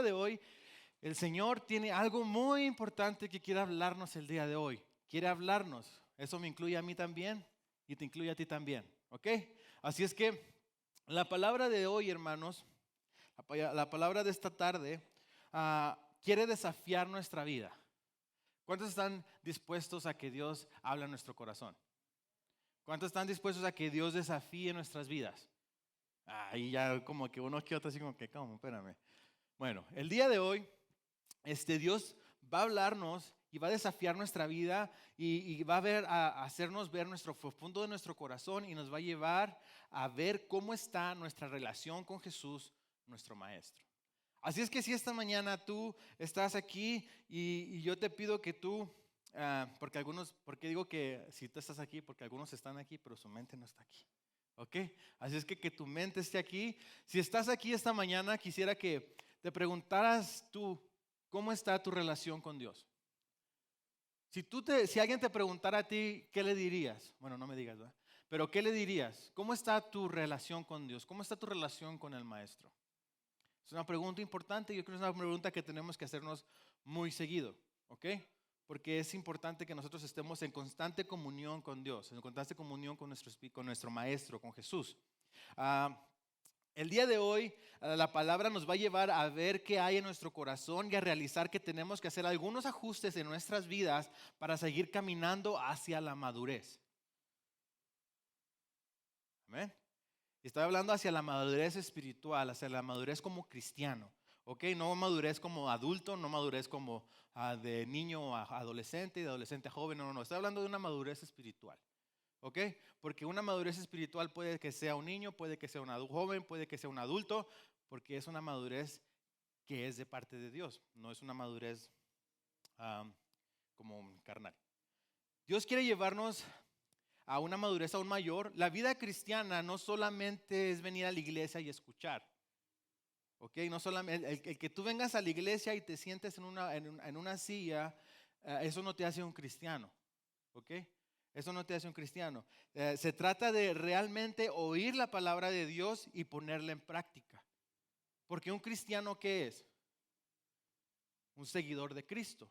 De hoy, el Señor tiene algo muy importante que quiere hablarnos el día de hoy. Quiere hablarnos. Eso me incluye a mí también y te incluye a ti también. ¿Ok? Así es que la palabra de hoy, hermanos, la palabra de esta tarde, quiere desafiar nuestra vida. ¿Cuántos están dispuestos a que Dios hable a nuestro corazón? ¿Cuántos están dispuestos a que Dios desafíe nuestras vidas? Ahí ya como que uno que otro así como que, ¿cómo? Espérame. Bueno, el día de hoy, Dios va a hablarnos y va a desafiar nuestra vida y va a hacernos ver nuestro profundo de nuestro corazón y nos va a llevar a ver cómo está nuestra relación con Jesús, nuestro Maestro. Así es que si esta mañana tú estás aquí y yo te pido que tú, porque digo que si tú estás aquí, porque algunos están aquí, pero su mente no está aquí. ¿Ok? Así es que tu mente esté aquí. Si estás aquí esta mañana, quisiera que te preguntaras tú, ¿cómo está tu relación con Dios? Si alguien te preguntara a ti, ¿qué le dirías? Bueno, no me digas, ¿verdad? Pero ¿qué le dirías? ¿Cómo está tu relación con Dios? ¿Cómo está tu relación con el Maestro? Es una pregunta importante y yo creo que es una pregunta que tenemos que hacernos muy seguido, ¿ok? Porque es importante que nosotros estemos en constante comunión con Dios, en constante comunión con nuestro Maestro, con Jesús. Ah, el día de hoy, la palabra nos va a llevar a ver qué hay en nuestro corazón y a realizar que tenemos que hacer algunos ajustes en nuestras vidas para seguir caminando hacia la madurez. Amén. Y estoy hablando hacia la madurez espiritual, hacia la madurez como cristiano. ¿Ok? No madurez como adulto, no madurez como de niño a adolescente y de adolescente a joven. No, no, no. Estoy hablando de una madurez espiritual. ¿Ok? Porque una madurez espiritual puede que sea un niño, puede que sea un joven, puede que sea un adulto, porque es una madurez que es de parte de Dios. No es una madurez ah, como carnal. Dios quiere llevarnos a una madurez aún mayor. La vida cristiana no solamente es venir a la iglesia y escuchar. ¿Ok? No solamente el que tú vengas a la iglesia y te sientes en una silla, eso no te hace un cristiano. ¿Ok? Eso no te hace un cristiano. Se trata de realmente oír la palabra de Dios y ponerla en práctica. Porque un cristiano, ¿qué es? Un seguidor de Cristo.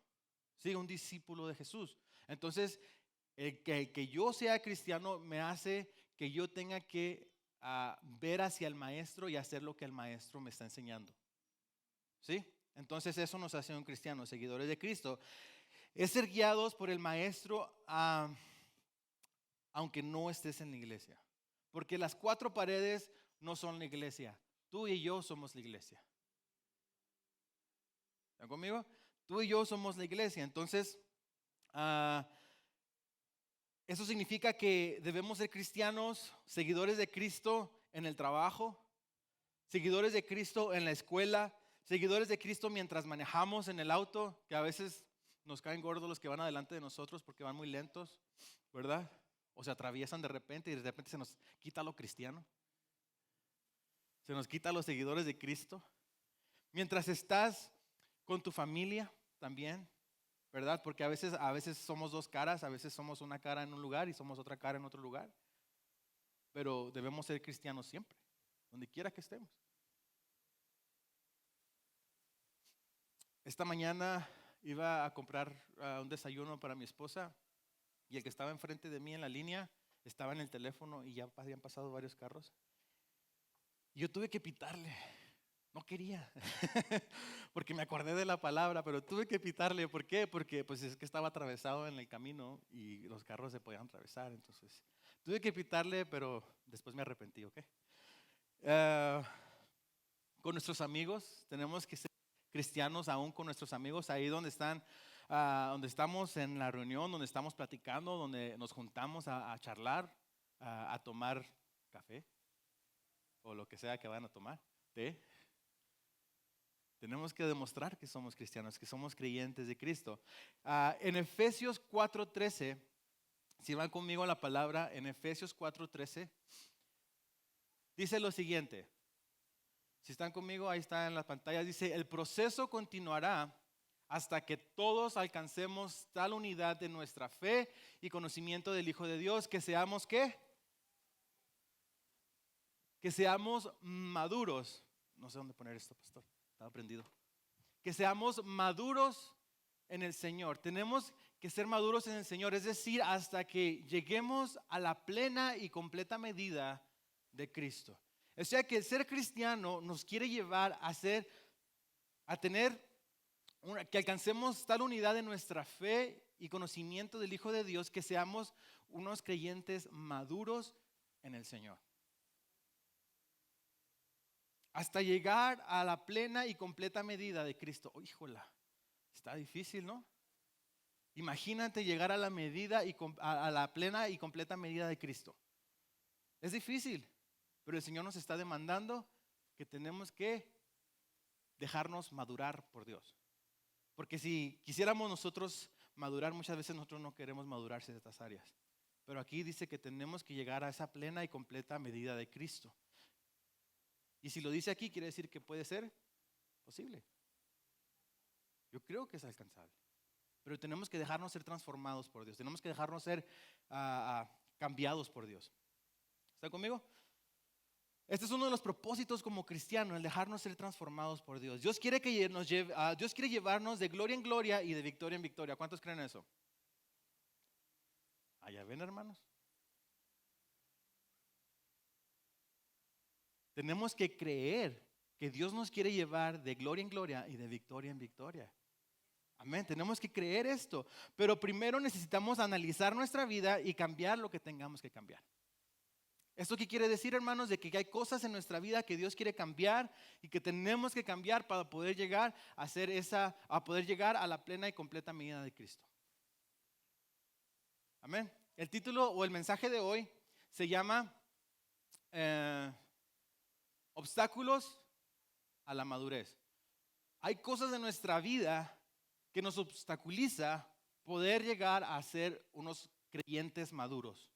Sí, un discípulo de Jesús. Entonces, el que yo sea cristiano me hace que yo tenga que ver hacia el maestro y hacer lo que el maestro me está enseñando. ¿Sí? Entonces eso nos hace un cristiano, seguidores de Cristo. Es ser guiados por el maestro aunque no estés en la iglesia. Porque las cuatro paredes no son la iglesia. Tú y yo somos la iglesia. ¿Están conmigo? Tú y yo somos la iglesia. Entonces, eso significa que debemos ser cristianos, seguidores de Cristo en el trabajo, seguidores de Cristo en la escuela, seguidores de Cristo mientras manejamos en el auto, que a veces nos caen gordos los que van adelante de nosotros porque van muy lentos, ¿verdad? O se atraviesan de repente y de repente se nos quita lo cristiano, se nos quita los seguidores de Cristo. Mientras estás con tu familia también, ¿verdad? Porque a veces somos dos caras, a veces somos una cara en un lugar y somos otra cara en otro lugar. Pero debemos ser cristianos siempre, donde quiera que estemos. Esta mañana iba a comprar un desayuno para mi esposa y el que estaba enfrente de mí en la línea estaba en el teléfono y ya habían pasado varios carros. Y yo tuve que pitarle. No quería, porque me acordé de la palabra, pero tuve que pitarle. ¿Por qué? Porque pues es que estaba atravesado en el camino y los carros se podían atravesar. Entonces, tuve que pitarle, pero después me arrepentí, ¿ok? Eh, con nuestros amigos, tenemos que ser cristianos aún con nuestros amigos, ahí donde están, donde estamos en la reunión, donde estamos platicando, donde nos juntamos a charlar, a tomar café o lo que sea que van a tomar, té. Tenemos que demostrar que somos cristianos, que somos creyentes de Cristo. En Efesios 4:13, si van conmigo a la palabra, en Efesios 4:13, dice lo siguiente. Si están conmigo, ahí está en la pantalla. Dice, el proceso continuará hasta que todos alcancemos tal unidad de nuestra fe y conocimiento del Hijo de Dios, que seamos, ¿qué? Que seamos maduros. No sé dónde poner esto, pastor. Estaba prendido. que seamos maduros en el Señor. Tenemos que ser maduros en el Señor, es decir, hasta que lleguemos a la plena y completa medida de Cristo. O sea que el ser cristiano nos quiere llevar a tener, que alcancemos tal unidad en nuestra fe y conocimiento del Hijo de Dios, que seamos unos creyentes maduros en el Señor. Hasta llegar a la plena y completa medida de Cristo. Oh, híjola, está difícil, ¿no? Imagínate llegar a la medida a la plena y completa medida de Cristo. Es difícil, pero el Señor nos está demandando que tenemos que dejarnos madurar por Dios. Porque si quisiéramos nosotros madurar, muchas veces nosotros no queremos madurar en estas áreas. Pero aquí dice que tenemos que llegar a esa plena y completa medida de Cristo. Y si lo dice aquí, quiere decir que puede ser posible. Yo creo que es alcanzable. Pero tenemos que dejarnos ser transformados por Dios. Tenemos que dejarnos ser cambiados por Dios. ¿Está conmigo? Este es uno de los propósitos como cristiano, el dejarnos ser transformados por Dios. Dios quiere Dios quiere llevarnos de gloria en gloria y de victoria en victoria. ¿Cuántos creen eso? Allá ven, hermanos. Tenemos que creer que Dios nos quiere llevar de gloria en gloria y de victoria en victoria. Amén, tenemos que creer esto. Pero primero necesitamos analizar nuestra vida y cambiar lo que tengamos que cambiar. ¿Esto qué quiere decir, hermanos? De que hay cosas en nuestra vida que Dios quiere cambiar y que tenemos que cambiar para poder llegar a poder llegar a la plena y completa medida de Cristo. Amén. El título o el mensaje de hoy se llama Obstáculos a la madurez. Hay cosas en nuestra vida que nos obstaculiza poder llegar a ser unos creyentes maduros.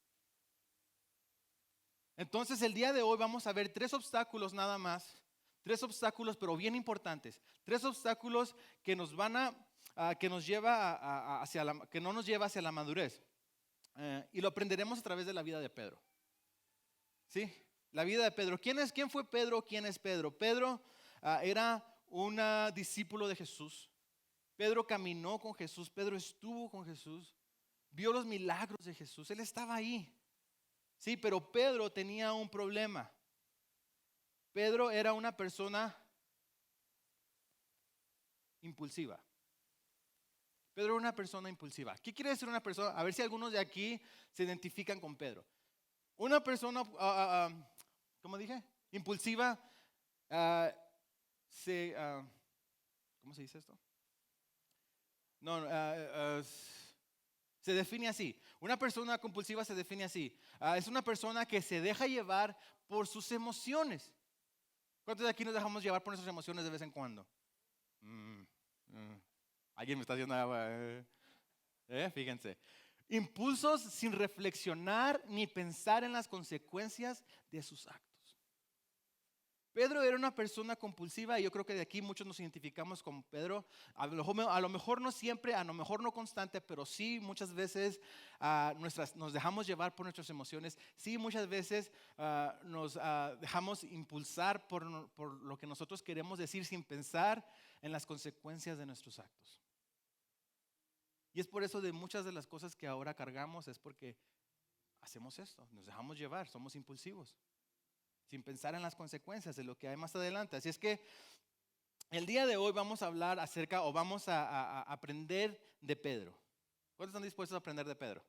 Entonces el día de hoy vamos a ver 3 obstáculos nada más, 3 obstáculos pero bien importantes, 3 obstáculos que nos que nos lleva que no nos lleva hacia la madurez. Y lo aprenderemos a través de la vida de Pedro. ¿Sí? La vida de Pedro. ¿Quién fue Pedro? ¿Quién es Pedro? Pedro era un discípulo de Jesús. Pedro caminó con Jesús, Pedro estuvo con Jesús, vio los milagros de Jesús, él estaba ahí. Sí, pero Pedro tenía un problema. Pedro era una persona impulsiva. Pedro era una persona impulsiva. ¿Qué quiere decir una persona? A ver si algunos de aquí se identifican con Pedro. Una persona, ¿cómo dije? Impulsiva, ¿cómo se dice esto? No, se define así. Una persona compulsiva se define así. Es una persona que se deja llevar por sus emociones. ¿Cuántos de aquí nos dejamos llevar por nuestras emociones de vez en cuando? Alguien me está haciendo agua. Fíjense. Impulsos sin reflexionar ni pensar en las consecuencias de sus actos. Pedro era una persona compulsiva y yo creo que de aquí muchos nos identificamos con Pedro. A lo mejor no siempre, a lo mejor no constante, pero sí muchas veces nos dejamos llevar por nuestras emociones. Sí, muchas veces nos dejamos impulsar por lo que nosotros queremos decir sin pensar en las consecuencias de nuestros actos. Y es por eso de muchas de las cosas que ahora cargamos es porque hacemos esto, nos dejamos llevar, somos impulsivos, sin pensar en las consecuencias de lo que hay más adelante. Así es que el día de hoy vamos a hablar vamos a aprender de Pedro. ¿Cuántos están dispuestos a aprender de Pedro?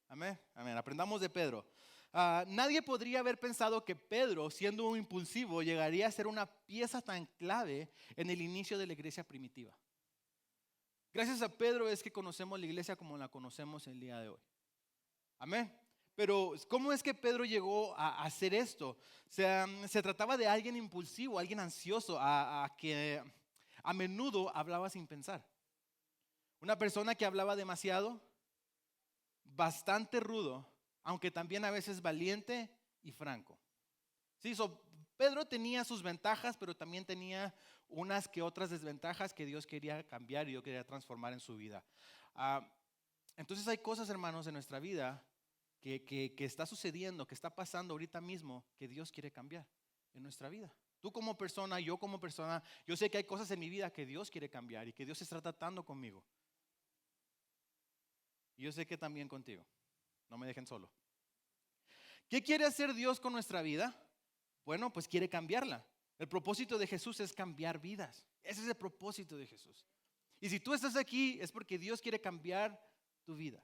Amén, amén, aprendamos de Pedro. Nadie podría haber pensado que Pedro, siendo un impulsivo, llegaría a ser una pieza tan clave en el inicio de la iglesia primitiva. Gracias a Pedro es que conocemos la iglesia como la conocemos el día de hoy. Amén. Pero ¿cómo es que Pedro llegó a hacer esto? Se trataba de alguien impulsivo, alguien ansioso, que a menudo hablaba sin pensar. Una persona que hablaba demasiado, bastante rudo, aunque también a veces valiente y franco. Sí, Pedro tenía sus ventajas, pero también tenía unas que otras desventajas que Dios quería cambiar y Dios quería transformar en su vida. Entonces hay cosas, hermanos, en nuestra vida que está sucediendo, que está pasando ahorita mismo, que Dios quiere cambiar en nuestra vida. Tú como persona, yo como persona, yo sé que hay cosas en mi vida que Dios quiere cambiar y que Dios está tratando conmigo. Y yo sé que también contigo. No me dejen solo. ¿Qué quiere hacer Dios con nuestra vida? Bueno, pues quiere cambiarla. El propósito de Jesús es cambiar vidas. Ese es el propósito de Jesús. Y si tú estás aquí es porque Dios quiere cambiar tu vida.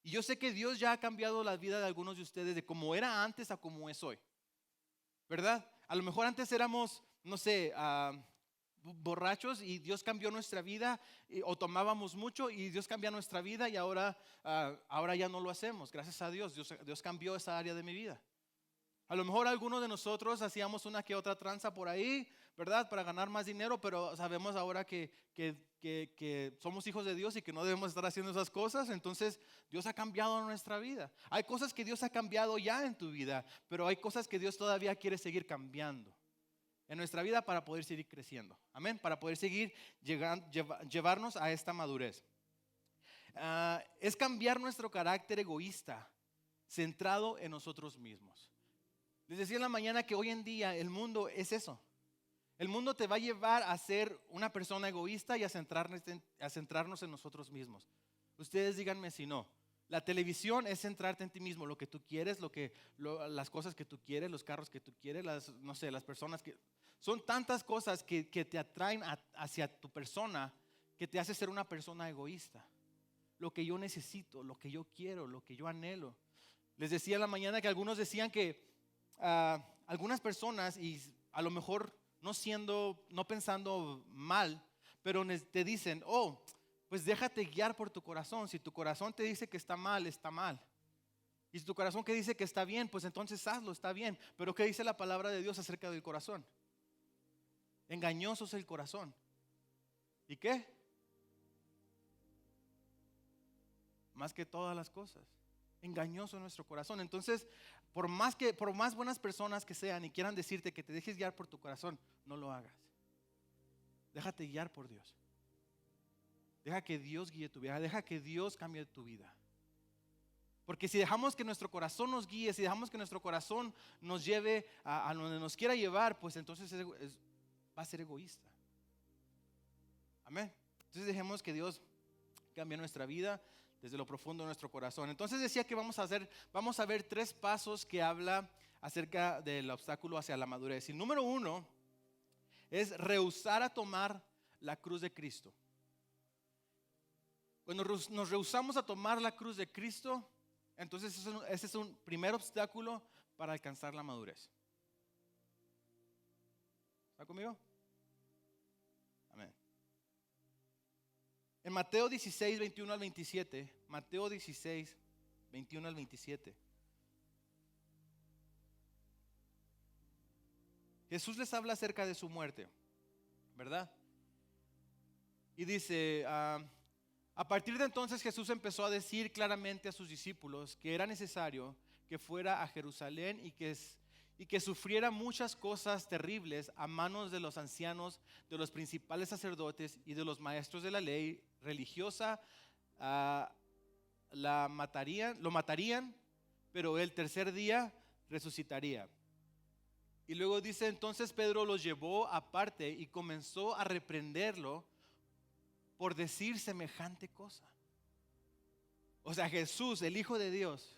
Y yo sé que Dios ya ha cambiado la vida de algunos de ustedes de cómo era antes a cómo es hoy. ¿Verdad? A lo mejor antes éramos, no sé, borrachos y Dios cambió nuestra vida, o tomábamos mucho y Dios cambió nuestra vida y ahora ya no lo hacemos. Gracias a Dios, Dios cambió esa área de mi vida. A lo mejor algunos de nosotros hacíamos una que otra tranza por ahí, ¿verdad? Para ganar más dinero, pero sabemos ahora que somos hijos de Dios y que no debemos estar haciendo esas cosas. Entonces Dios ha cambiado nuestra vida. Hay cosas que Dios ha cambiado ya en tu vida, pero hay cosas que Dios todavía quiere seguir cambiando en nuestra vida para poder seguir creciendo. Amén, para poder seguir llevarnos a esta madurez. Es cambiar nuestro carácter egoísta, centrado en nosotros mismos. Les decía en la mañana que hoy en día el mundo es eso. El mundo te va a llevar a ser una persona egoísta y a centrarnos en nosotros mismos. Ustedes díganme si no. La televisión es centrarte en ti mismo, lo que tú quieres, las cosas que tú quieres, los carros que tú quieres, las personas que... Son tantas cosas que te atraen hacia tu persona que te hace ser una persona egoísta. Lo que yo necesito, lo que yo quiero, lo que yo anhelo. Les decía en la mañana que algunos decían que algunas personas, y a lo mejor no pensando mal, pero te dicen, pues déjate guiar por tu corazón. Si tu corazón te dice que está mal, está mal. Y si tu corazón que dice que está bien, pues entonces hazlo, está bien. Pero ¿qué dice la palabra de Dios acerca del corazón? Engañoso es el corazón. ¿Y qué? Más que todas las cosas. Engañoso es nuestro corazón. Entonces, por más buenas personas que sean y quieran decirte que te dejes guiar por tu corazón, no lo hagas. Déjate guiar por Dios. Deja que Dios guíe tu vida. Deja que Dios cambie tu vida. Porque si dejamos que nuestro corazón nos guíe, si dejamos que nuestro corazón nos lleve a donde nos quiera llevar, pues entonces va a ser egoísta. Amén. Entonces dejemos que Dios cambie nuestra vida desde lo profundo de nuestro corazón. Entonces decía que vamos a ver 3 pasos que habla acerca del obstáculo hacia la madurez. Y número 1 es rehusar a tomar la cruz de Cristo. Cuando nos rehusamos a tomar la cruz de Cristo, entonces ese es un primer obstáculo para alcanzar la madurez. ¿Está conmigo? Amén. En Mateo 16, 21 al 27, Mateo 16, 21 al 27, Jesús les habla acerca de su muerte, ¿verdad? Y dice, a partir de entonces Jesús empezó a decir claramente a sus discípulos que era necesario que fuera a Jerusalén y que sufriera muchas cosas terribles a manos de los ancianos, de los principales sacerdotes y de los maestros de la ley religiosa. Lo matarían, pero el tercer día resucitaría. Y luego dice, entonces Pedro los llevó aparte y comenzó a reprenderlo por decir semejante cosa. O sea, Jesús, el Hijo de Dios,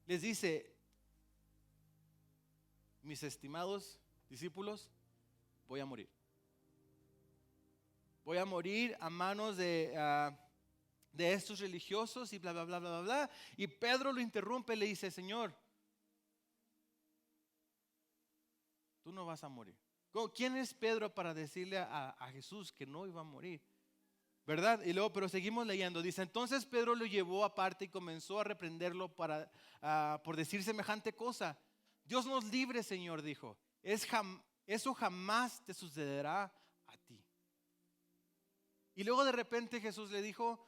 les dice, mis estimados discípulos, voy a morir. Voy a morir a manos de estos religiosos y bla, bla, bla, bla, bla. Y Pedro lo interrumpe y le dice, Señor, tú no vas a morir. ¿Quién es Pedro para decirle a Jesús que no iba a morir? ¿Verdad? Y luego, pero seguimos leyendo. Dice, entonces Pedro lo llevó aparte y comenzó a reprenderlo por decir semejante cosa. Dios nos libre, Señor, dijo. Eso jamás te sucederá a ti. Y luego de repente Jesús le dijo,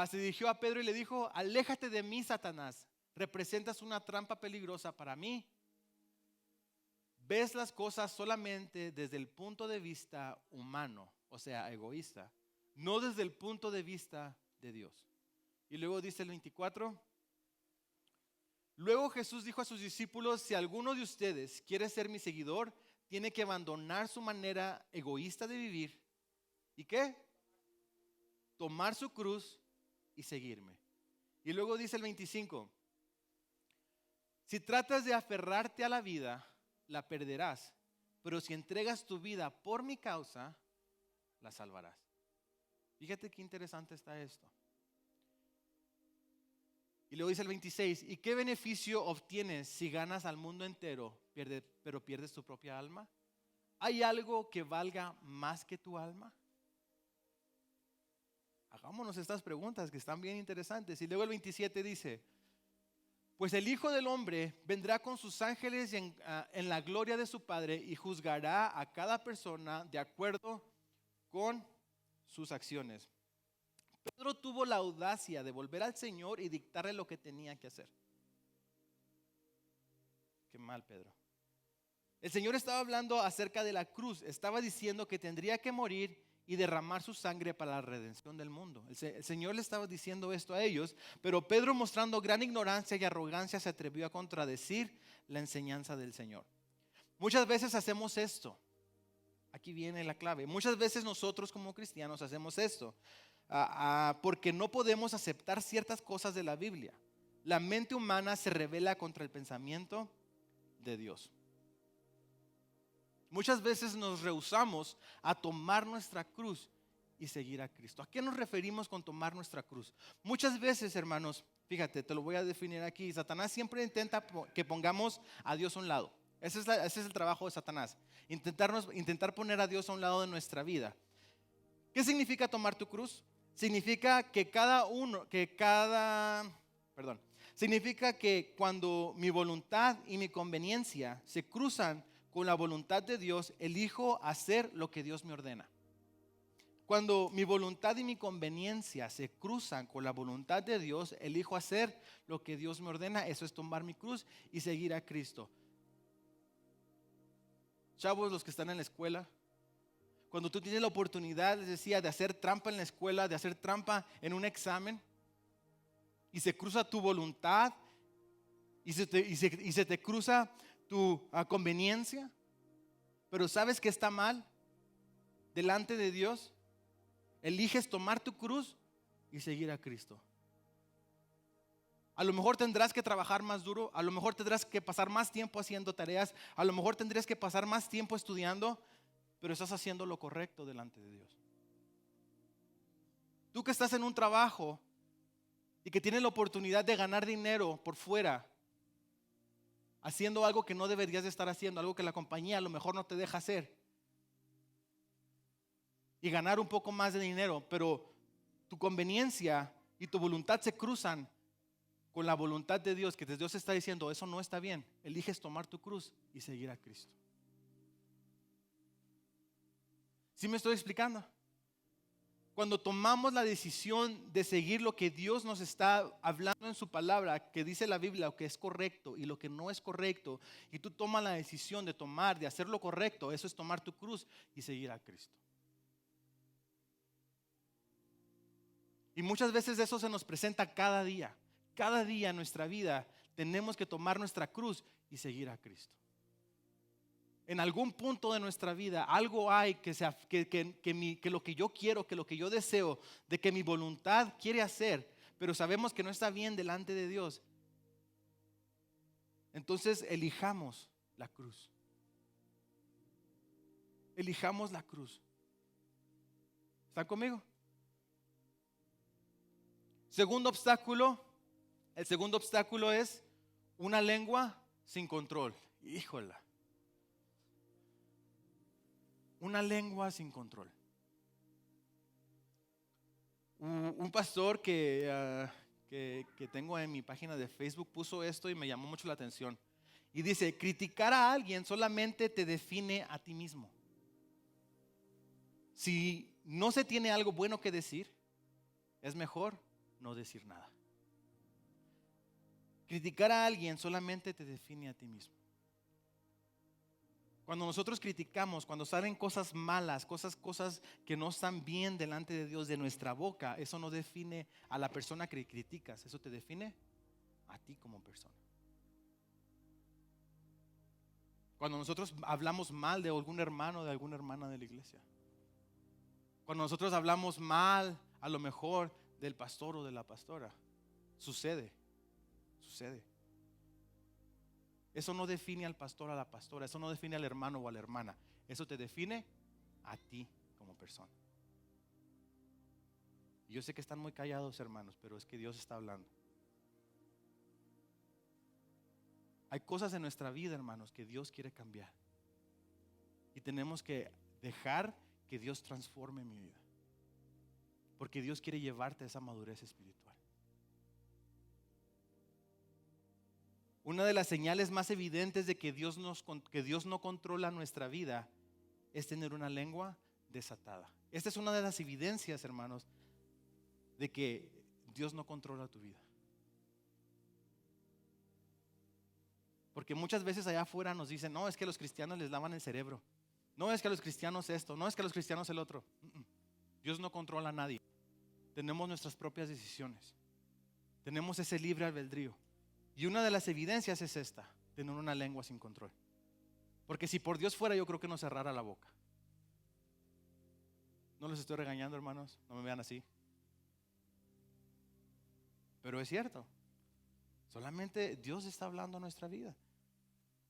se dirigió a Pedro y le dijo, aléjate de mí, Satanás. Representas una trampa peligrosa para mí. Ves las cosas solamente desde el punto de vista humano, o sea, egoísta, no desde el punto de vista de Dios. Y luego dice el 24, Luego Jesús dijo a sus discípulos: si alguno de ustedes quiere ser mi seguidor, tiene que abandonar su manera egoísta de vivir. ¿Y qué? Tomar su cruz y seguirme. Y luego dice el 25: si tratas de aferrarte a la vida, la perderás. Pero si entregas tu vida por mi causa, la salvarás. Fíjate qué interesante está esto. Y luego dice el 26: ¿y qué beneficio obtienes si ganas al mundo entero, pero pierdes tu propia alma? ¿Hay algo que valga más que tu alma? Hagámonos estas preguntas que están bien interesantes. Y luego el 27 dice: pues el Hijo del Hombre vendrá con sus ángeles en la gloria de su Padre y juzgará a cada persona de acuerdo con sus acciones. Pedro tuvo la audacia de volver al Señor y dictarle lo que tenía que hacer. Qué mal, Pedro. El Señor estaba hablando acerca de la cruz. Estaba diciendo que tendría que morir y derramar su sangre para la redención del mundo. El Señor le estaba diciendo esto a ellos, pero Pedro, mostrando gran ignorancia y arrogancia, se atrevió a contradecir la enseñanza del Señor. Muchas veces hacemos esto. Aquí viene la clave. Muchas veces nosotros como cristianos hacemos esto porque no podemos aceptar ciertas cosas de la Biblia. La mente humana se rebela contra el pensamiento de Dios. Muchas veces nos rehusamos a tomar nuestra cruz y seguir a Cristo. ¿A qué nos referimos con tomar nuestra cruz? Muchas veces, hermanos, fíjate, te lo voy a definir aquí. Satanás siempre intenta que pongamos a Dios a un lado. Ese es el trabajo de Satanás. Intentar poner a Dios a un lado de nuestra vida. ¿Qué significa tomar tu cruz? Significa significa que cuando mi voluntad y mi conveniencia se cruzan con la voluntad de Dios, elijo hacer lo que Dios me ordena. Cuando mi voluntad y mi conveniencia se cruzan con la voluntad de Dios, elijo hacer lo que Dios me ordena. Eso es tomar mi cruz y seguir a Cristo. Chavos, los que están en la escuela, cuando tú tienes la oportunidad, les decía, de hacer trampa en la escuela, de hacer trampa en un examen, y se cruza tu voluntad y se te cruza tu conveniencia, pero sabes que está mal delante de Dios, eliges tomar tu cruz y seguir a Cristo. A lo mejor tendrás que trabajar más duro, a lo mejor tendrás que pasar más tiempo haciendo tareas, a lo mejor tendrás que pasar más tiempo estudiando, pero estás haciendo lo correcto delante de Dios. Tú que estás en un trabajo y que tienes la oportunidad de ganar dinero por fuera, haciendo algo que no deberías de estar haciendo, algo que la compañía a lo mejor no te deja hacer, y ganar un poco más de dinero, pero tu conveniencia y tu voluntad se cruzan con la voluntad de Dios, que Dios está diciendo, eso no está bien. Eliges tomar tu cruz y seguir a Cristo. ¿Sí me estoy explicando? Cuando tomamos la decisión de seguir lo que Dios nos está hablando en su palabra, que dice la Biblia, lo que es correcto y lo que no es correcto, y tú tomas la decisión de hacer lo correcto, eso es tomar tu cruz y seguir a Cristo. Y muchas veces eso se nos presenta cada día. Cada día en nuestra vida tenemos que tomar nuestra cruz y seguir a Cristo. En algún punto de nuestra vida algo hay que lo que yo quiero, que lo que yo deseo, de que mi voluntad quiere hacer, pero sabemos que no está bien delante de Dios. Entonces elijamos la cruz. Elijamos la cruz. ¿Están conmigo? El segundo obstáculo es una lengua sin control. Híjola. Una lengua sin control. Un pastor que tengo en mi página de Facebook puso esto y me llamó mucho la atención. Y dice, criticar a alguien solamente te define a ti mismo. Si no se tiene algo bueno que decir, es mejor no decir nada. Criticar a alguien solamente te define a ti mismo. Cuando nosotros criticamos, cuando salen cosas malas, cosas que no están bien delante de Dios de nuestra boca, eso no define a la persona que criticas, eso te define a ti como persona. Cuando nosotros hablamos mal de algún hermano o de alguna hermana de la iglesia. Cuando nosotros hablamos mal, a lo mejor, del pastor o de la pastora. Sucede. Eso no define al pastor o a la pastora. Eso no define al hermano o a la hermana. Eso te define a ti como persona. Yo sé que están muy callados, hermanos, pero es que Dios está hablando. Hay cosas en nuestra vida, hermanos, que Dios quiere cambiar. Y tenemos que dejar que Dios transforme mi vida. Porque Dios quiere llevarte a esa madurez espiritual. Una de las señales más evidentes de que Dios no controla nuestra vida es tener una lengua desatada. Esta es una de las evidencias, hermanos, de que Dios no controla tu vida. Porque muchas veces allá afuera nos dicen, no, es que a los cristianos les lavan el cerebro. No, es que a los cristianos esto. No, es que a los cristianos el otro. Dios no controla a nadie. Tenemos nuestras propias decisiones. Tenemos ese libre albedrío. Y una de las evidencias es esta, tener una lengua sin control. Porque si por Dios fuera, yo creo que nos cerrara la boca. No los estoy regañando, hermanos, no me vean así. Pero es cierto. Solamente Dios está hablando a nuestra vida.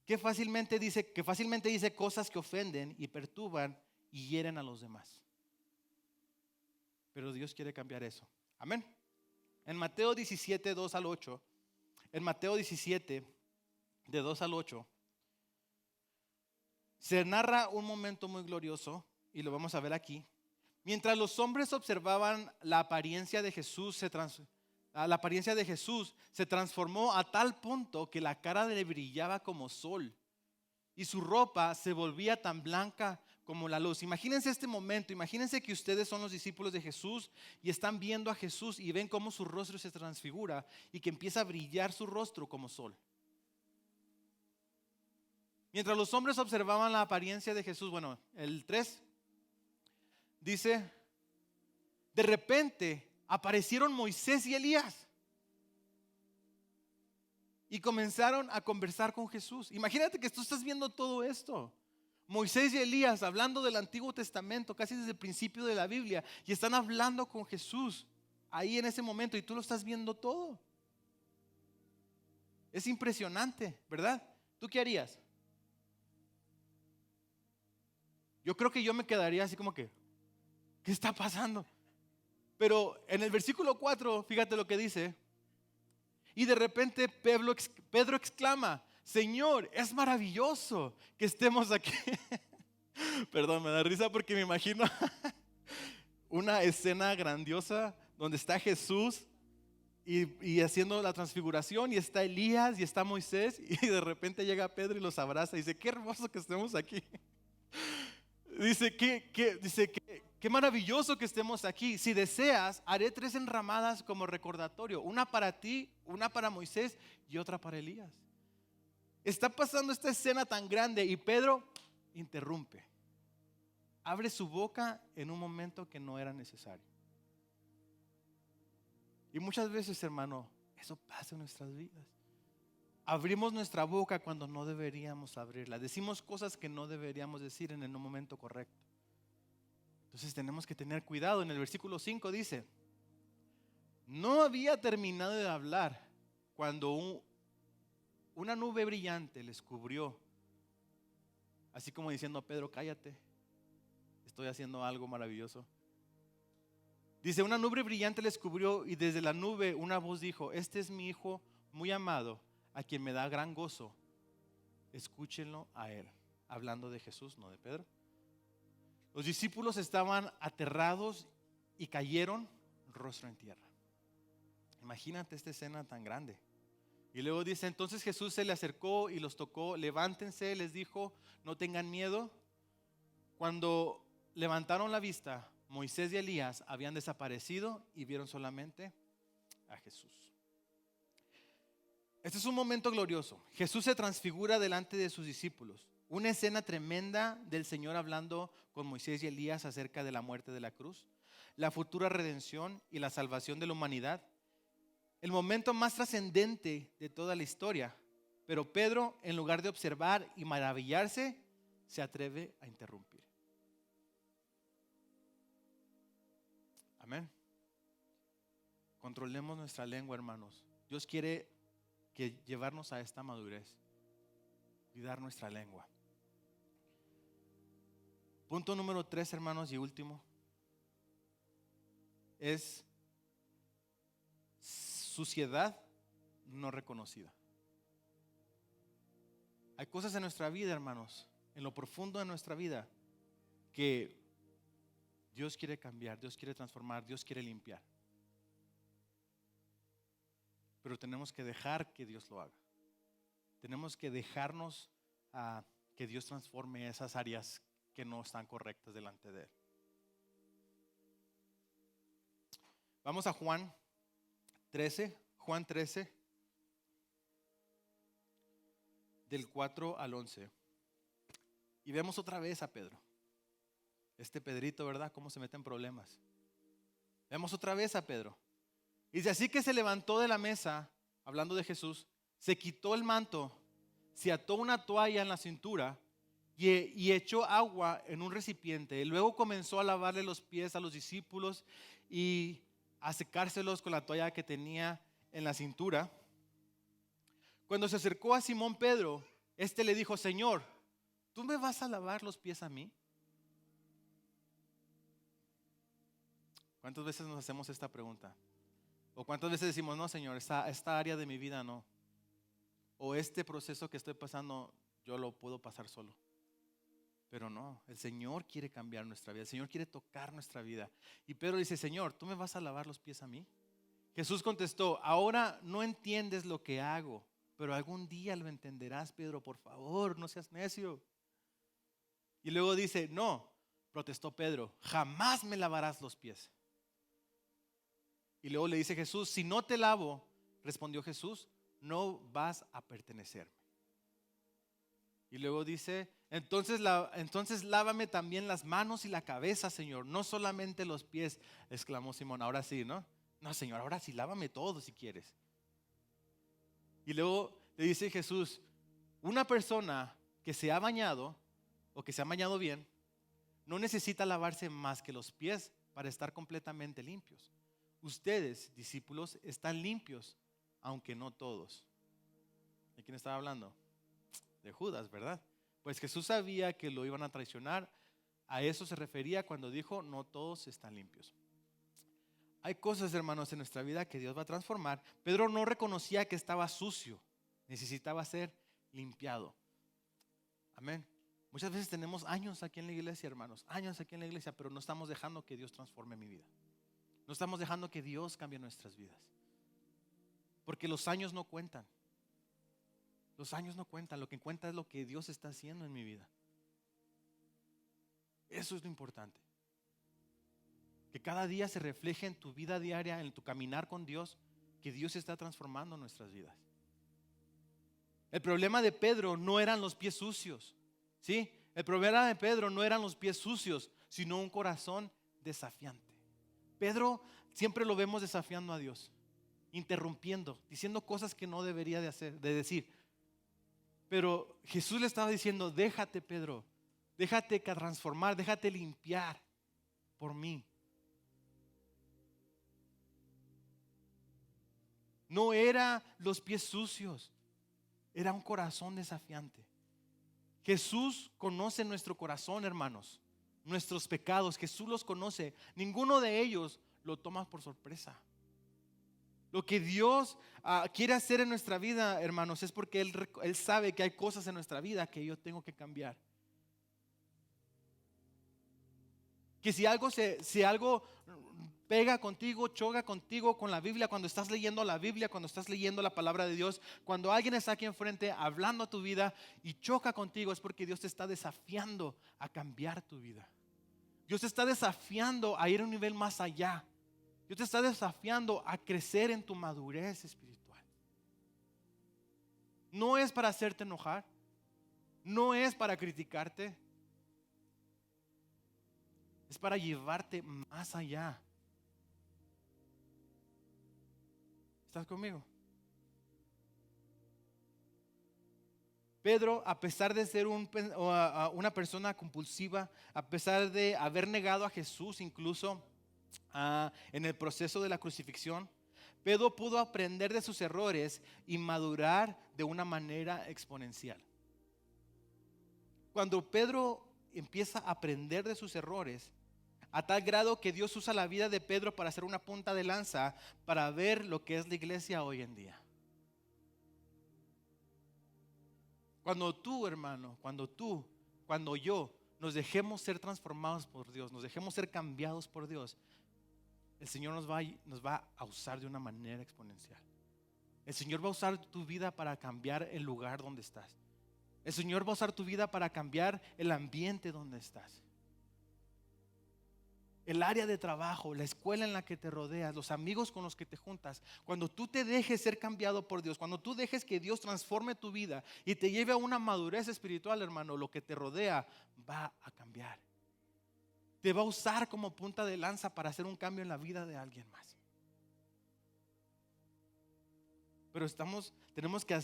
Que fácilmente dice cosas que ofenden y perturban y hieren a los demás. Pero Dios quiere cambiar eso. Amén. En Mateo 17, 2 al 8. En Mateo 17, de 2 al 8. Se narra un momento muy glorioso. Y lo vamos a ver aquí. Mientras los hombres observaban la apariencia de Jesús se transformó a tal punto que la cara le brillaba como sol y su ropa se volvía tan blanca como la luz. Imagínense este momento, imagínense que ustedes son los discípulos de Jesús y están viendo a Jesús y ven cómo su rostro se transfigura y que empieza a brillar su rostro como sol. Mientras los hombres observaban la apariencia de Jesús, bueno, el 3 dice, de repente aparecieron Moisés y Elías y comenzaron a conversar con Jesús. Imagínate que tú estás viendo todo esto. Moisés y Elías hablando del Antiguo Testamento, casi desde el principio de la Biblia, y están hablando con Jesús ahí en ese momento y tú lo estás viendo todo. Es impresionante, ¿verdad? ¿Tú qué harías? Yo creo que yo me quedaría así como que, ¿qué está pasando? Pero en el versículo 4, fíjate lo que dice. Y de repente Pedro exclama, Señor, es maravilloso que estemos aquí. Perdón, me da risa porque me imagino una escena grandiosa donde está Jesús y haciendo la transfiguración y está Elías y está Moisés y de repente llega Pedro y los abraza y dice, qué hermoso que estemos aquí. Dice, qué maravilloso que estemos aquí. Si deseas, haré 3 enramadas como recordatorio. Una para ti, una para Moisés y otra para Elías. Está pasando esta escena tan grande y Pedro interrumpe. Abre su boca en un momento que no era necesario. Y muchas veces, hermano, eso pasa en nuestras vidas. Abrimos nuestra boca cuando no deberíamos abrirla. Decimos cosas que no deberíamos decir en el momento correcto. Entonces tenemos que tener cuidado. En el versículo 5 dice, no había terminado de hablar cuando una nube brillante les cubrió. Así como diciendo, Pedro, cállate. Estoy haciendo algo maravilloso. Dice, una nube brillante les cubrió y desde la nube una voz dijo, este es mi hijo muy amado, a quien me da gran gozo, escúchenlo a él. Hablando de Jesús, no de Pedro. Los discípulos estaban aterrados y cayeron rostro en tierra. Imagínate esta escena tan grande. Y luego dice, entonces Jesús se le acercó y los tocó, levántense, les dijo, no tengan miedo. Cuando levantaron la vista, Moisés y Elías habían desaparecido y vieron solamente a Jesús. Este es un momento glorioso. Jesús se transfigura delante de sus discípulos. Una escena tremenda del Señor hablando con Moisés y Elías acerca de la muerte de la cruz, la futura redención y la salvación de la humanidad. El momento más trascendente de toda la historia Pero Pedro, en lugar de observar y maravillarse, se atreve a interrumpir. Amén. Controlemos nuestra lengua, hermanos. Dios quiere llevarnos a esta madurez. Cuidar nuestra lengua. Punto número 3, hermanos, y último, es suciedad no reconocida. Hay cosas en nuestra vida, hermanos, en lo profundo de nuestra vida, que Dios quiere cambiar, Dios quiere transformar, Dios quiere limpiar. Pero tenemos que dejar que Dios lo haga. Tenemos que dejarnos a que Dios transforme esas áreas que no están correctas delante de Él. Vamos a Juan 13, del 4 al 11. Y vemos otra vez a Pedro. Este Pedrito, ¿verdad? Cómo se mete en problemas. Vemos otra vez a Pedro. Dice, así que se levantó de la mesa, hablando de Jesús, se quitó el manto, se ató una toalla en la cintura y echó agua en un recipiente. Y luego comenzó a lavarle los pies a los discípulos y a secárselos con la toalla que tenía en la cintura. Cuando se acercó a Simón Pedro, este le dijo, Señor, ¿tú me vas a lavar los pies a mí? ¿Cuántas veces nos hacemos esta pregunta? ¿O cuántas veces decimos, no, Señor, esta área de mi vida no? O este proceso que estoy pasando, yo lo puedo pasar solo. Pero no, el Señor quiere cambiar nuestra vida. El Señor quiere tocar nuestra vida. Y Pedro dice, Señor, ¿tú me vas a lavar los pies a mí? Jesús contestó, ahora no entiendes lo que hago, pero algún día lo entenderás, Pedro, por favor, no seas necio. Y luego dice, no, protestó Pedro, jamás me lavarás los pies. Y luego le dice Jesús, si no te lavo, respondió Jesús, no vas a pertenecerme. Y luego dice, entonces lávame también las manos y la cabeza, Señor, no solamente los pies, exclamó Simón. Ahora sí, ¿no? No, Señor, ahora sí, lávame todo si quieres. Y luego le dice Jesús, una persona que se ha bañado o que se ha bañado bien, no necesita lavarse más que los pies para estar completamente limpios. Ustedes, discípulos, están limpios, aunque no todos. ¿De quién estaba hablando? De Judas, ¿verdad? Pues Jesús sabía que lo iban a traicionar. A eso se refería cuando dijo, no todos están limpios. Hay cosas, hermanos, en nuestra vida que Dios va a transformar. Pedro no reconocía que estaba sucio, necesitaba ser limpiado. Amén. Muchas veces tenemos años aquí en la iglesia, hermanos, años aquí en la iglesia, pero no estamos dejando que Dios transforme mi vida. No estamos dejando que Dios cambie nuestras vidas. Porque los años no cuentan. Los años no cuentan, lo que cuenta es lo que Dios está haciendo en mi vida. Eso es lo importante. Que cada día se refleje en tu vida diaria, en tu caminar con Dios, que Dios está transformando nuestras vidas. El problema de Pedro no eran los pies sucios, ¿sí? El problema de Pedro no eran los pies sucios, sino un corazón desafiante. Pedro siempre lo vemos desafiando a Dios, interrumpiendo, diciendo cosas que no debería de decir. Pero Jesús le estaba diciendo, déjate, Pedro, déjate transformar, déjate limpiar por mí. No era los pies sucios, era un corazón desafiante. Jesús conoce nuestro corazón, hermanos, nuestros pecados. Jesús los conoce. Ninguno de ellos lo toma por sorpresa. Lo que Dios quiere hacer en nuestra vida, hermanos, es porque Él sabe que hay cosas en nuestra vida que yo tengo que cambiar. Que si algo pega contigo, choca contigo con la Biblia, cuando estás leyendo la Biblia, cuando estás leyendo la palabra de Dios, cuando alguien está aquí enfrente hablando a tu vida y choca contigo, es porque Dios te está desafiando a cambiar tu vida. Dios te está desafiando a ir a un nivel más allá. Dios te está desafiando a crecer en tu madurez espiritual. No es para hacerte enojar, no es para criticarte, es para llevarte más allá. ¿Estás conmigo? Pedro, a pesar de ser una persona compulsiva, a pesar de haber negado a Jesús incluso en el proceso de la crucifixión, Pedro pudo aprender de sus errores y madurar de una manera exponencial. Cuando Pedro empieza a aprender de sus errores, a tal grado que Dios usa la vida de Pedro para hacer una punta de lanza para ver lo que es la iglesia hoy en día. Cuando tú, hermano, cuando yo nos dejemos ser transformados por Dios, nos dejemos ser cambiados por Dios, el Señor nos va a usar de una manera exponencial. El Señor va a usar tu vida para cambiar el lugar donde estás. El Señor va a usar tu vida para cambiar el ambiente donde estás. El área de trabajo, la escuela en la que te rodeas, los amigos con los que te juntas. Cuando tú te dejes ser cambiado por Dios, cuando tú dejes que Dios transforme tu vida y te lleve a una madurez espiritual, hermano, lo que te rodea va a cambiar. Te va a usar como punta de lanza para hacer un cambio en la vida de alguien más. Pero tenemos que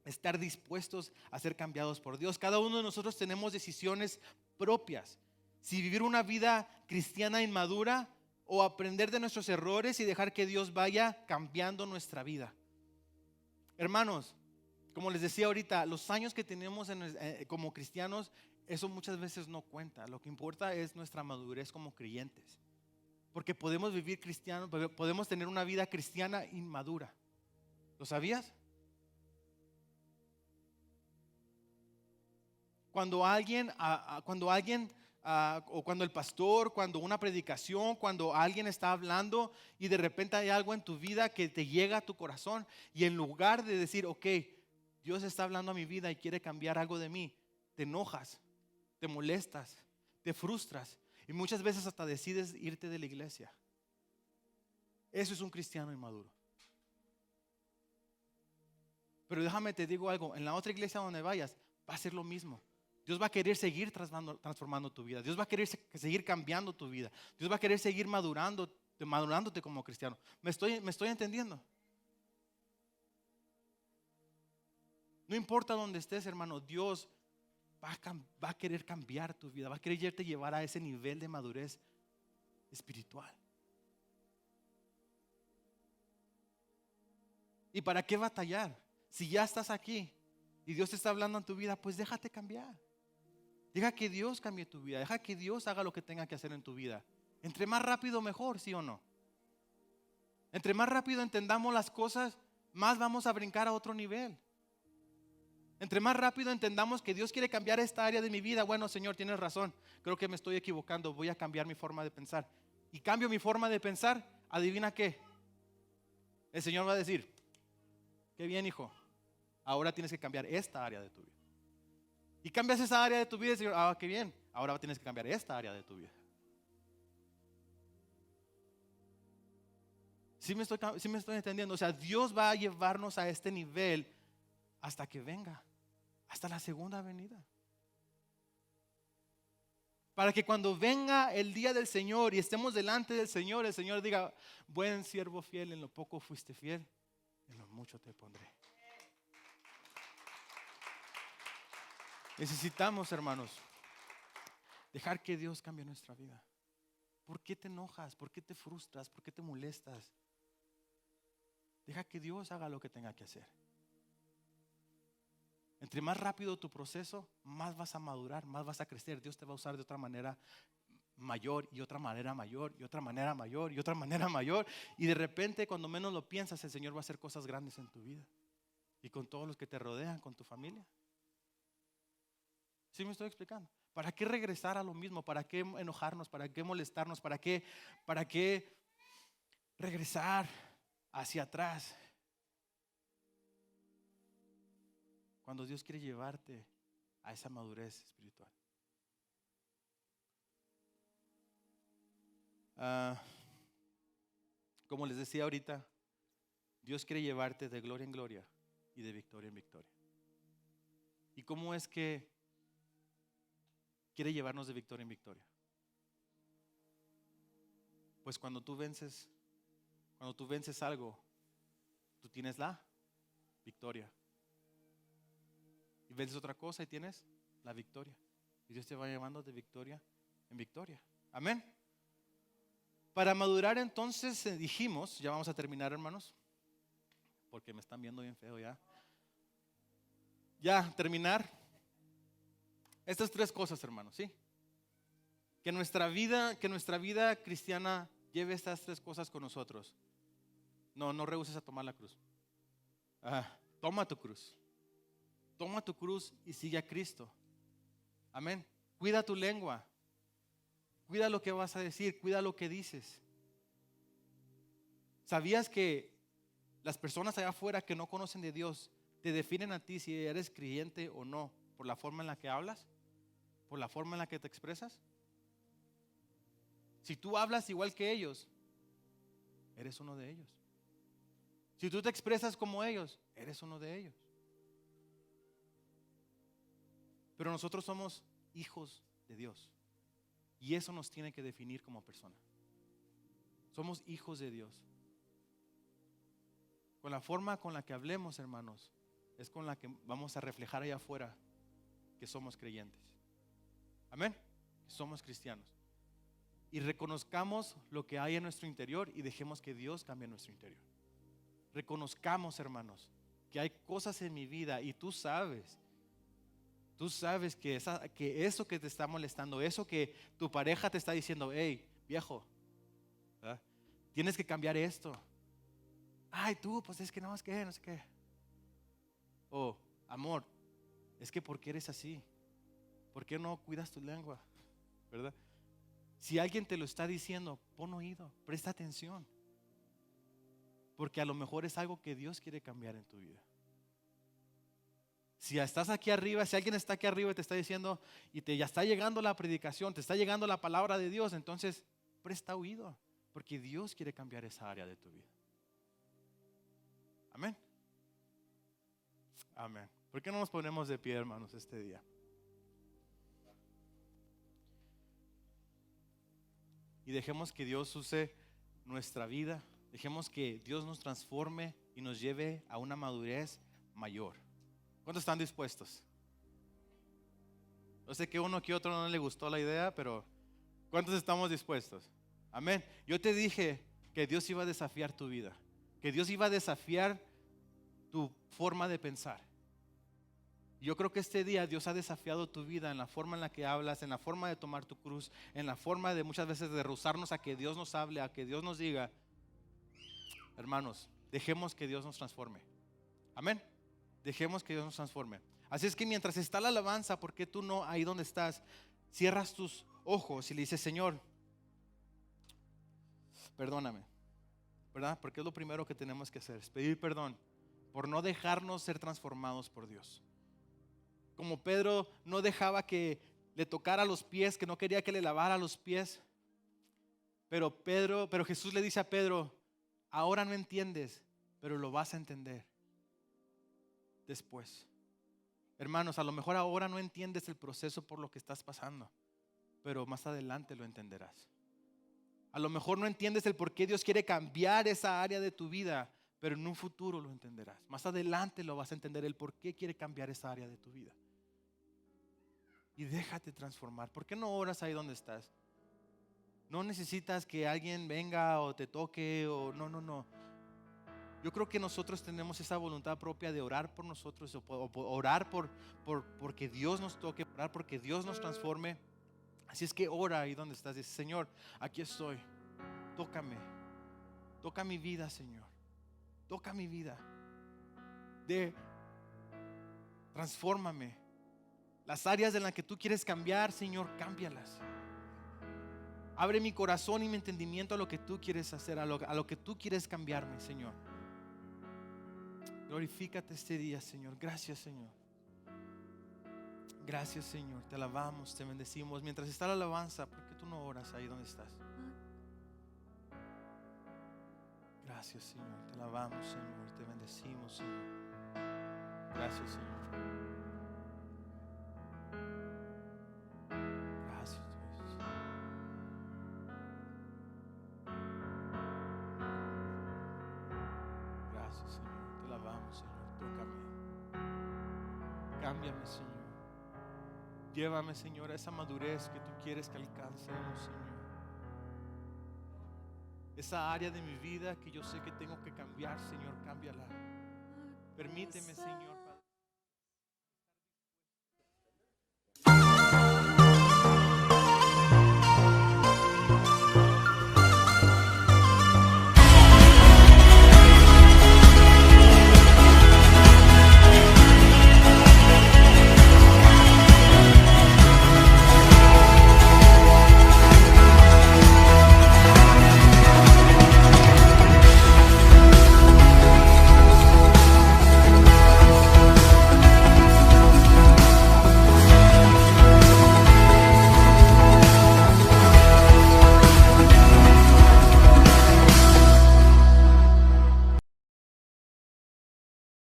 estar dispuestos a ser cambiados por Dios. Cada uno de nosotros tenemos decisiones propias. Si vivir una vida cristiana inmadura o aprender de nuestros errores y dejar que Dios vaya cambiando nuestra vida. Hermanos, como les decía ahorita, los años que tenemos como cristianos, eso muchas veces no cuenta. Lo que importa es nuestra madurez como creyentes. Porque podemos vivir cristianos, podemos tener una vida cristiana inmadura. ¿Lo sabías? Cuando alguien o cuando el pastor, cuando una predicación, cuando alguien está hablando y de repente hay algo en tu vida que te llega a tu corazón y en lugar de decir, ok, Dios está hablando a mi vida y quiere cambiar algo de mí, te enojas, te molestas, te frustras y muchas veces hasta decides irte de la iglesia. Eso es un cristiano inmaduro. Pero déjame te digo algo, en la otra iglesia donde vayas va a ser lo mismo. Dios va a querer seguir transformando tu vida. Dios va a querer seguir cambiando tu vida. Dios va a querer seguir madurándote como cristiano. ¿Me estoy entendiendo? No importa dónde estés, hermano, Dios va a querer cambiar tu vida. Va a quererte llevar a ese nivel de madurez espiritual. ¿Y para qué batallar? Si ya estás aquí y Dios te está hablando en tu vida, pues déjate cambiar. Deja que Dios cambie tu vida. Deja que Dios haga lo que tenga que hacer en tu vida. Entre más rápido mejor, ¿sí o no? Entre más rápido entendamos las cosas, más vamos a brincar a otro nivel. Entre más rápido entendamos que Dios quiere cambiar esta área de mi vida. Bueno, Señor, tienes razón. Creo que me estoy equivocando. Voy a cambiar mi forma de pensar. Y cambio mi forma de pensar. ¿Adivina qué? El Señor va a decir, qué bien, hijo. Ahora tienes que cambiar esta área de tu vida. Y cambias esa área de tu vida y Señor, qué bien, ahora tienes que cambiar esta área de tu vida. ¿Sí me estoy entendiendo? O sea, Dios va a llevarnos a este nivel hasta que venga, hasta la segunda venida. Para que cuando venga el día del Señor y estemos delante del Señor, el Señor diga, buen siervo fiel, en lo poco fuiste fiel, en lo mucho te pondré. Necesitamos, hermanos, dejar que Dios cambie nuestra vida. ¿Por qué te enojas? ¿Por qué te frustras? ¿Por qué te molestas? Deja que Dios haga lo que tenga que hacer. Entre más rápido tu proceso, más vas a madurar, más vas a crecer. Dios te va a usar de otra manera mayor y otra manera mayor y otra manera mayor y otra manera mayor. Y de repente, cuando menos lo piensas, el Señor va a hacer cosas grandes en tu vida. Y con todos los que te rodean, con tu familia. ¿Sí me estoy explicando? ¿Para qué regresar a lo mismo? ¿Para qué enojarnos? ¿Para qué molestarnos? ¿Para qué regresar hacia atrás? Cuando Dios quiere llevarte a esa madurez espiritual. Como les decía ahorita, Dios quiere llevarte de gloria en gloria y de victoria en victoria. ¿Y cómo es que quiere llevarnos de victoria en victoria? Pues cuando tú vences algo, tú tienes la victoria. Y ves otra cosa y tienes la victoria. Y Dios te va llevando de victoria en victoria. Amén. Para madurar entonces dijimos, ya vamos a terminar, hermanos, porque me están viendo bien feo ya. Ya, terminar. Estas 3 cosas, hermanos, ¿sí? Que nuestra vida cristiana lleve estas 3 cosas con nosotros. No rehuses a tomar la cruz. Toma tu cruz. Toma tu cruz y sigue a Cristo. Amén. Cuida tu lengua. Cuida lo que vas a decir. Cuida lo que dices. ¿Sabías que las personas allá afuera que no conocen de Dios te definen a ti si eres creyente o no por la forma en la que hablas? ¿Por la forma en la que te expresas? Si tú hablas igual que ellos, eres uno de ellos. Si tú te expresas como ellos, eres uno de ellos. Pero nosotros somos hijos de Dios. Y eso nos tiene que definir como persona. Somos hijos de Dios. Con la forma con la que hablemos, hermanos, es con la que vamos a reflejar allá afuera que somos creyentes. Amén. Que somos cristianos. Y reconozcamos lo que hay en nuestro interior y dejemos que Dios cambie nuestro interior. Reconozcamos, hermanos, que hay cosas en mi vida y tú sabes que eso que te está molestando, eso que tu pareja te está diciendo, hey, viejo, ¿verdad? Tienes que cambiar esto. Ay, tú, pues es que no sé qué. O, amor, es que ¿por qué eres así? ¿Por qué no cuidas tu lengua? ¿Verdad? Si alguien te lo está diciendo, pon oído, presta atención. Porque a lo mejor es algo que Dios quiere cambiar en tu vida. Si estás aquí arriba, si alguien está aquí arriba y te está diciendo y ya está llegando la predicación, te está llegando la palabra de Dios, entonces presta oído, porque Dios quiere cambiar esa área de tu vida. Amén. Amén. ¿Por qué no nos ponemos de pie, hermanos, este día? Y dejemos que Dios use nuestra vida, dejemos que Dios nos transforme y nos lleve a una madurez mayor. ¿Cuántos están dispuestos? Yo sé que uno que otro no le gustó la idea, pero ¿cuántos estamos dispuestos? Amén. Yo te dije que Dios iba a desafiar tu vida, que Dios iba a desafiar tu forma de pensar. Yo creo que este día Dios ha desafiado tu vida en la forma en la que hablas, en la forma de tomar tu cruz, en la forma de muchas veces de rehusarnos a que Dios nos hable, a que Dios nos diga. Hermanos, dejemos que Dios nos transforme. Amén. Dejemos que Dios nos transforme. Así es que mientras está la alabanza, ¿por qué tú no ahí donde estás cierras tus ojos y le dices, Señor, perdóname? ¿Verdad? Porque es lo primero que tenemos que hacer, es pedir perdón por no dejarnos ser transformados por Dios. Como Pedro no dejaba que le tocara los pies, que no quería que le lavara los pies. Pero Jesús le dice a Pedro, ahora no entiendes, pero lo vas a entender después. Hermanos, a lo mejor ahora no entiendes el proceso por lo que estás pasando, pero más adelante lo entenderás. A lo mejor no entiendes el por qué Dios quiere cambiar esa área de tu vida, pero en un futuro lo entenderás. Más adelante lo vas a entender el por qué quiere cambiar esa área de tu vida. Y déjate transformar. ¿Por qué no oras ahí donde estás? No necesitas que alguien venga o te toque o no. Yo creo que nosotros tenemos esa voluntad propia de orar por nosotros o orar porque Dios nos toque, orar porque Dios nos transforme. Así es que ora ahí donde estás. Dice, Señor, aquí estoy. Tócame. Toca mi vida, Señor. Toca mi vida. Transfórmame. Las áreas en las que tú quieres cambiar, Señor, cámbialas. Abre mi corazón y mi entendimiento a lo que tú quieres hacer, a lo que tú quieres cambiarme, Señor. Glorifícate este día, Señor. Gracias, Señor. Gracias, Señor. Te alabamos, te bendecimos. Mientras está la alabanza, ¿por qué tú no oras ahí donde estás? Gracias, Señor. Te alabamos, Señor. Te bendecimos, Señor. Gracias, Señor. Gracias, Dios. Gracias, Señor. Te alabamos, Señor. Tócame. cámbiame, Señor. Llévame, Señor, a esa madurez que tú quieres que alcancemos, Señor. Esa área de mi vida que yo sé que tengo que cambiar, Señor, cámbiala. Permíteme, Señor,